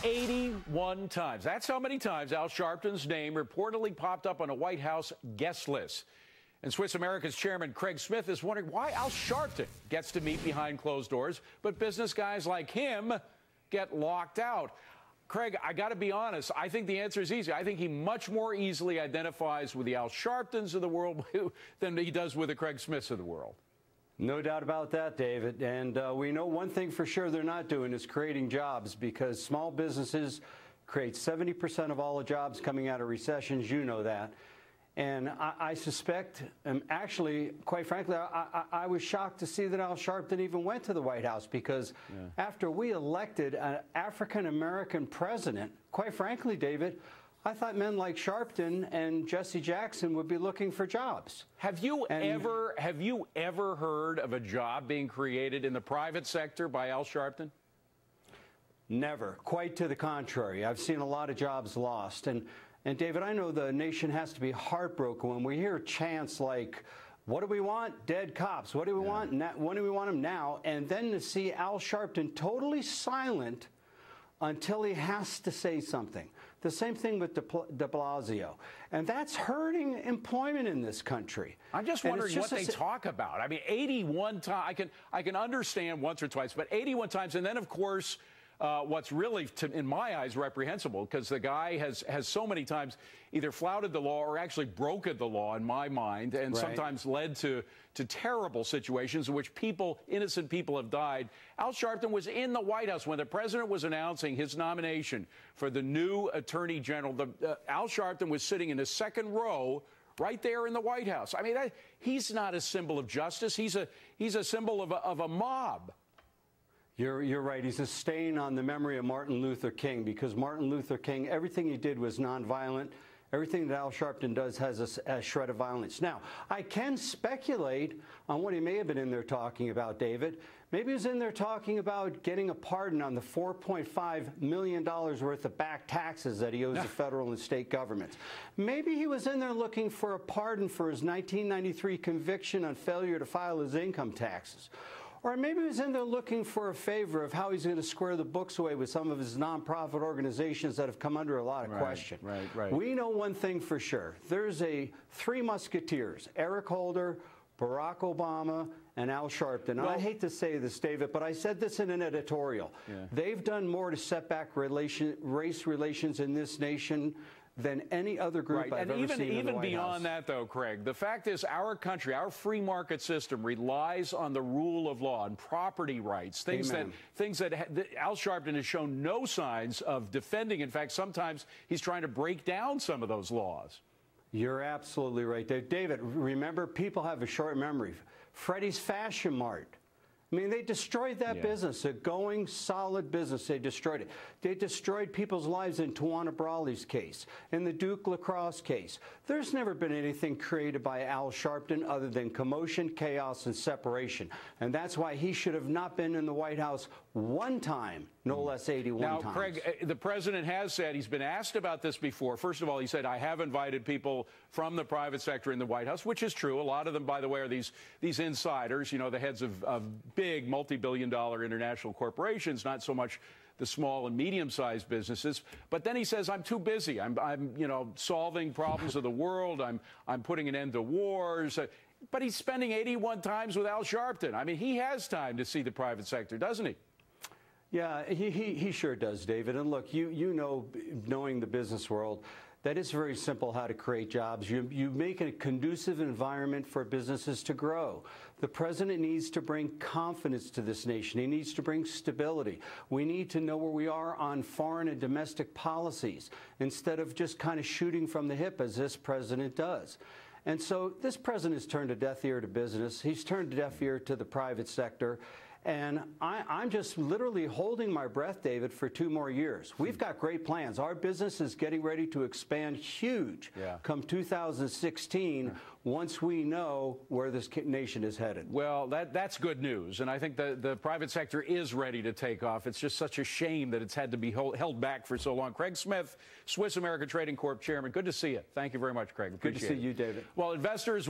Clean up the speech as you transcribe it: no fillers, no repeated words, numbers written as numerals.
81 times. That's how many times Al Sharpton's name reportedly popped up on a White House guest list. And Swiss America's chairman Craig Smith is wondering why Al Sharpton gets to meet behind closed doors, but business guys like him get locked out. Craig, I got to be honest, I think the answer is easy. I think he much more easily identifies with the Al Sharptons of the world than he does with the Craig Smiths of the world. No doubt about that, David. And we know one thing for sure they're not doing is creating jobs, because small businesses create 70% of all the jobs coming out of recessions. You know that. And I suspect, actually, quite frankly, I was shocked to see that Al Sharpton even went to the White House, because after we elected an African-American president, quite frankly, David, I thought men like Sharpton and Jesse Jackson would be looking for jobs. Have you ever heard of a job being created in the private sector by Al Sharpton? Never. Quite to the contrary. I've seen a lot of jobs lost. And David, I know the nation has to be heartbroken when we hear chants like, what do we want? Dead cops. What do we want? When do we want them now? And then to see Al Sharpton totally silent until he has to say something. The same thing with de Blasio. And that's hurting employment in this country. I'm just wondering what they talk about. I mean, 81 times, I can understand once or twice, but 81 times. And then, of course, what's really, in my eyes, reprehensible, because the guy has so many times either flouted the law or actually broken the law, in my mind, and sometimes led to terrible situations in which innocent people have died. Al Sharpton was in the White House when the president was announcing his nomination for the new attorney general. Al Sharpton was sitting in the second row right there in the White House. I mean, he's not a symbol of justice. He's a symbol of a mob. You're right. He's a stain on the memory of Martin Luther King, because Martin Luther King, everything he did was nonviolent. Everything that Al Sharpton does has a shred of violence. Now, I can speculate on what he may have been in there talking about, David. Maybe he was in there talking about getting a pardon on the $4.5 million worth of back taxes that he owes the federal and state governments. Maybe he was in there looking for a pardon for his 1993 conviction on failure to file his income taxes. Or maybe he was in there looking for a favor of how he's going to square the books away with some of his nonprofit organizations that have come under a lot of question. Right. We know one thing for sure. There's three musketeers: Eric Holder, Barack Obama, and Al Sharpton. Well, I hate to say this, David, but I said this in an editorial. They've done more to set back race relations in this nation than any other group I've ever seen in the White House. Even beyond that, though, Craig, the fact is our country, our free market system relies on the rule of law and property rights, things that Al Sharpton has shown no signs of defending. In fact, sometimes he's trying to break down some of those laws. You're absolutely right, David. Remember, people have a short memory. Freddie's Fashion Mart. I mean, they destroyed that business, a going, solid business. They destroyed it. They destroyed people's lives in Tawana Brawley's case, in the Duke lacrosse case. There's never been anything created by Al Sharpton other than commotion, chaos, and separation. And that's why he should have not been in the White House one time, no less 81 times. Now, Craig, the president has said, he's been asked about this before. First of all, he said, I have invited people from the private sector in the White House, which is true. A lot of them, by the way, are these insiders, you know, the heads of big multi-billion-dollar international corporations, not so much the small and medium-sized businesses. But then he says, I'm too busy. I'm you know, solving problems of the world. I'm putting an end to wars. But he's spending 81 times with Al Sharpton. I mean, he has time to see the private sector, doesn't he? Yeah, he sure does, David. And look, you know, knowing the business world, that it's very simple how to create jobs. You make a conducive environment for businesses to grow. The president needs to bring confidence to this nation. He needs to bring stability. We need to know where we are on foreign and domestic policies, instead of just kind of shooting from the hip as this president does. And so this president has turned a deaf ear to business. He's turned a deaf ear to the private sector. And I'm just literally holding my breath, David, for 2 more years. We've got great plans. Our business is getting ready to expand huge come 2016 once we know where this nation is headed. Well, that's good news. And I think the private sector is ready to take off. It's just such a shame that it's had to be held back for so long. Craig Smith, Swiss America Trading Corp. Chairman, good to see you. Thank you very much, Craig. Good to see you, David. Well, investors...